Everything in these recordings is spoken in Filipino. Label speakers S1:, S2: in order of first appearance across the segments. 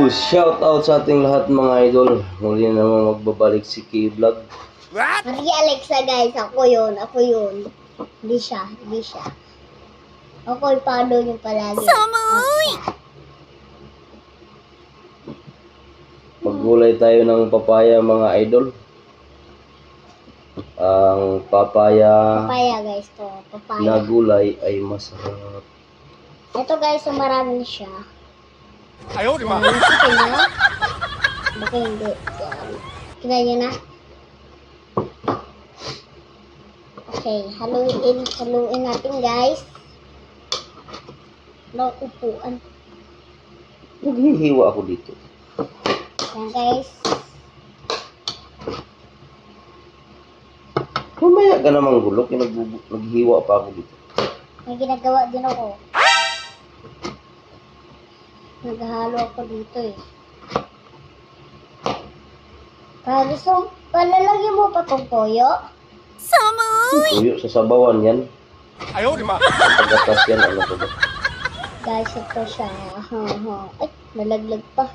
S1: Shout out sa ating lahat mga idol. Muli naman magbabalik si K-Vlog.
S2: Maria Alexa guys, ako yun. Hindi siya. Ako follow yung palagi. Samoy!
S1: Maggulay tayo ng papaya mga idol. Ang papaya
S2: Guys, to. Papaya.
S1: na gulay ay masarap.
S2: Ito guys, so marami siya.
S3: Ayaw, di ba?
S2: Nakita nyo? Baka hindi. Yan. Kita nyo na? Okay, haluin natin guys. Upuan.
S1: Naghihiwa ako dito.
S2: Yan guys.
S1: Kumaya ka namang gulok. Naghihiwa pa ako dito.
S2: May ginagawa din ako. Naghahalo ako dito eh. Palalagyan mo pa tong toyo?
S1: Tuyo sa sabawan yan.
S3: Ayaw, di ba?
S1: Pagkatas yan. Ano ko ba?
S2: Guys, ito siya. Ay, nalaglag pa.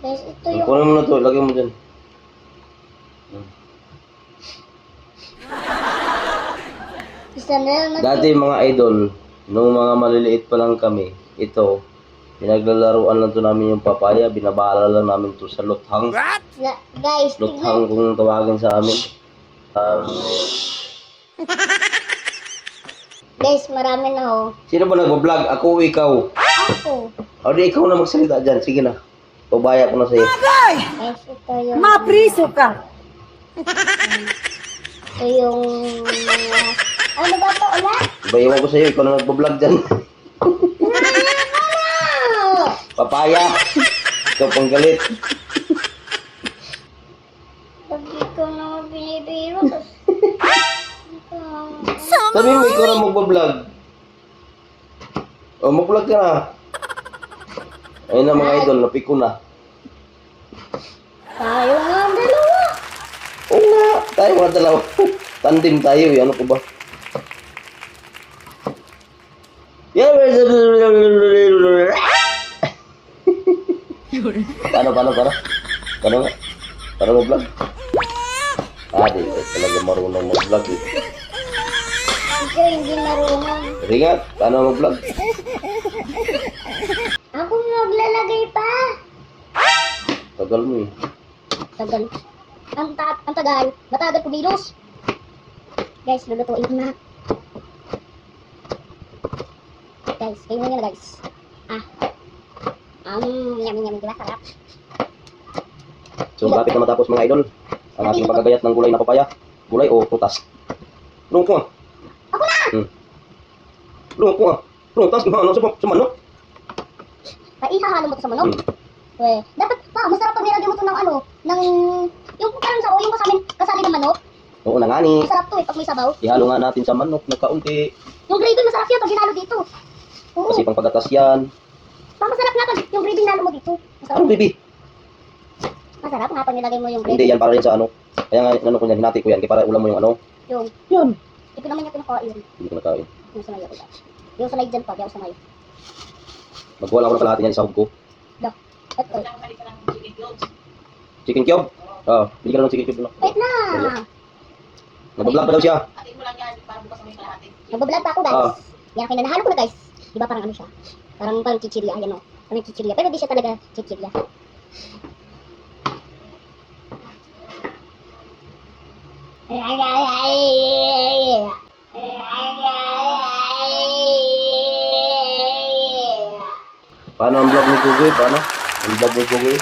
S2: Guys, ito yung...
S1: Kunin mo na to. Lagyan mo dyan.
S2: Isa na lang
S1: Dati mga idol, nung mga maliliit pa lang kami, ito, pinaglalaruan lang to namin yung papaya, binabala lang namin to sa luthang.
S2: Guys,
S1: Luthang kung tawagin sa amin.
S2: Guys, marami na oh.
S1: Sino ba nagbablog? Ako o ikaw?
S2: Ako.
S1: O di ikaw na magsalita dyan. Sige na. Pabaya ko na sa'yo.
S2: Guys, ito yung...
S4: Mapriso ka!
S2: Ito yung... ano ba ito ulit?
S1: Iba-iwan ko sa'yo. Ikaw na nagbablog dyan. Papaya. Ikaw pang galit.
S2: Lagi ko naman binibiro.
S1: Sabi mo ikaw na magbablog. O, mag-vlog ka na. Ayun na mga idol. Napiko na.
S2: Tayo nga ang dalawa.
S1: Oo nga. Tayo mga dalawa. Tandem tayo. Ano ko ba? Paano nga? Paano mag-vlog? Di talaga marunong mag-vlog eh.
S2: Ikaw hindi marunong.
S1: Sige nga, paano mag-vlog?
S2: Ako maglalagay pa.
S1: Tagal mo eh.
S2: Tagal. Ang tagal. Matagal kumilos. Guys, lulutuin ko na. Guys, kayo na guys. Yummy, diba? Sarap.
S1: So, malapit na matapos mga idol. Ang ating pagkagayat ng gulay na papaya. Gulay o prutas? Lungko ah.
S2: Ako na!
S1: Lungko ah. Prutas, ano sa manok?
S2: Ihahalo mo to sa manok. Dapat pa, masarap pag nilagyan mo to ng yung parang sa yung kasali ng manok.
S1: Oo na nga ni.
S2: Masarap to pag may sabaw.
S1: Ihalo nga natin sa manok na kaunti.
S2: Yung gravy masarap yan pag hinalo dito. Oo.
S1: Kasi pang pagatas yan.
S2: Masarap nga pag yung gravy hinalo mo dito. Masarap.
S1: Anong baby?
S2: Masarap nga pag nilagay mo yung gravy.
S1: Hindi yan para rin sa ano. Kaya nga ano ko yan, hinati ko yan. Kaya para ulam mo yung ano.
S2: Yung,
S1: Yan.
S2: hindi ko naman yung pinakain.
S1: Hindi ko nakain.
S2: Yung sanay ako guys. Yung sanay dyan pa, yung sanay.
S1: Magwala ko na kalahati yan sa hug ko.
S2: Ito.
S1: Chicken cube? Oo. Bili ka na ng chicken cube.
S2: Wait na!
S1: Nagbablog pa daw siya.
S2: Nagbablog pa ako guys. Yan, kinanahalo ko na guys. Di ba parang ano siya? Parang chichirya, yan o. Parang chichirya. Pero di siya talaga chichirya.
S1: Paano ang vlog ni Kugoy? Paano? Ang vlog ni Kugoy?